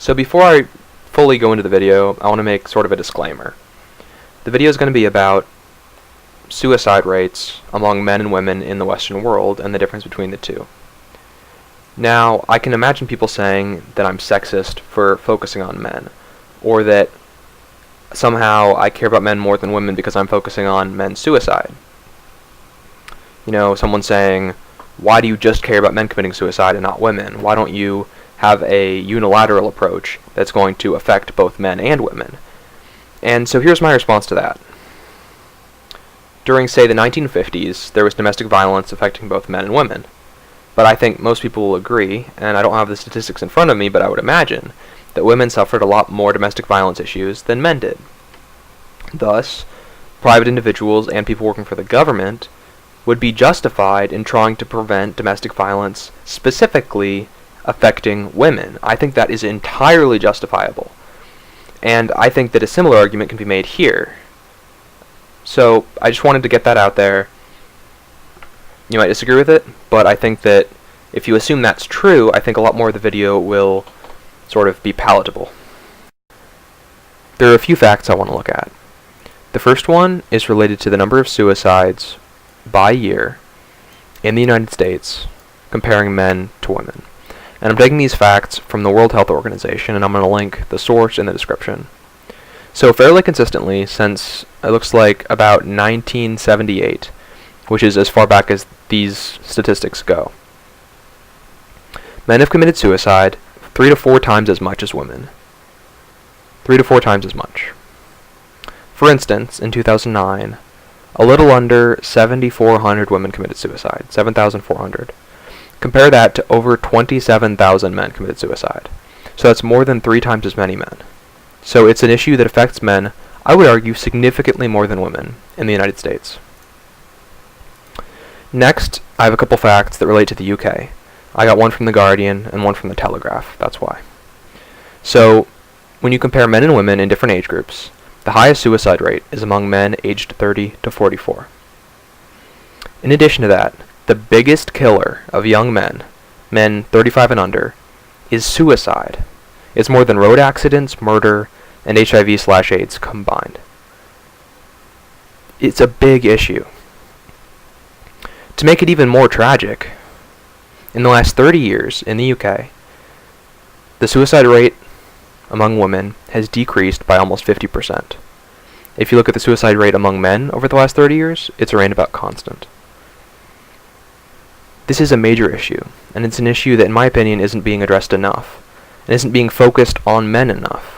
So before I fully go into the video, I want to make sort of a disclaimer. The video is going to be about suicide rates among men and women in the Western world and the difference between the two. Now, I can imagine people saying that I'm sexist for focusing on men, or that somehow I care about men more than women because I'm focusing on men's suicide. You know, someone saying, why do you just care about men committing suicide and not women? Why don't you have a unilateral approach that's going to affect both men and women? And so here's my response to that. During, say, the 1950s, there was domestic violence affecting both men and women. But I think most people will agree, and I don't have the statistics in front of me, but I would imagine, that women suffered a lot more domestic violence issues than men did. Thus, private individuals and people working for the government would be justified in trying to prevent domestic violence specifically affecting women. I think that is entirely justifiable. And I think that a similar argument can be made here. So I just wanted to get that out there. You might disagree with it, but I think that if you assume that's true, I think a lot more of the video will sort of be palatable. There are a few facts I want to look at. The first one is related to the number of suicides by year in the United States comparing men to women. And I'm taking these facts from the World Health Organization, and I'm going to link the source in the description. So fairly consistently, since it looks like about 1978, which is as far back as these statistics go, men have committed suicide 3 to 4 times as much as women. 3 to 4 times as much. For instance, in 2009, a little under 7,400 women committed suicide, 7,400. Compare that to over 27,000 men committed suicide. So that's more than 3 times as many men. So it's an issue that affects men, I would argue, significantly more than women in the United States. Next, I have a couple facts that relate to the UK. I got one from The Guardian and one from The Telegraph, that's why. So, when you compare men and women in different age groups, the highest suicide rate is among men aged 30 to 44. In addition to that, the biggest killer of young men, men 35 and under, is suicide. It's more than road accidents, murder, and HIV/AIDS combined. It's a big issue. To make it even more tragic, in the last 30 years in the UK, the suicide rate among women has decreased by almost 50%. If you look at the suicide rate among men over the last 30 years, it's remained about constant. This is a major issue, and it's an issue that, in my opinion, isn't being addressed enough, and isn't being focused on men enough.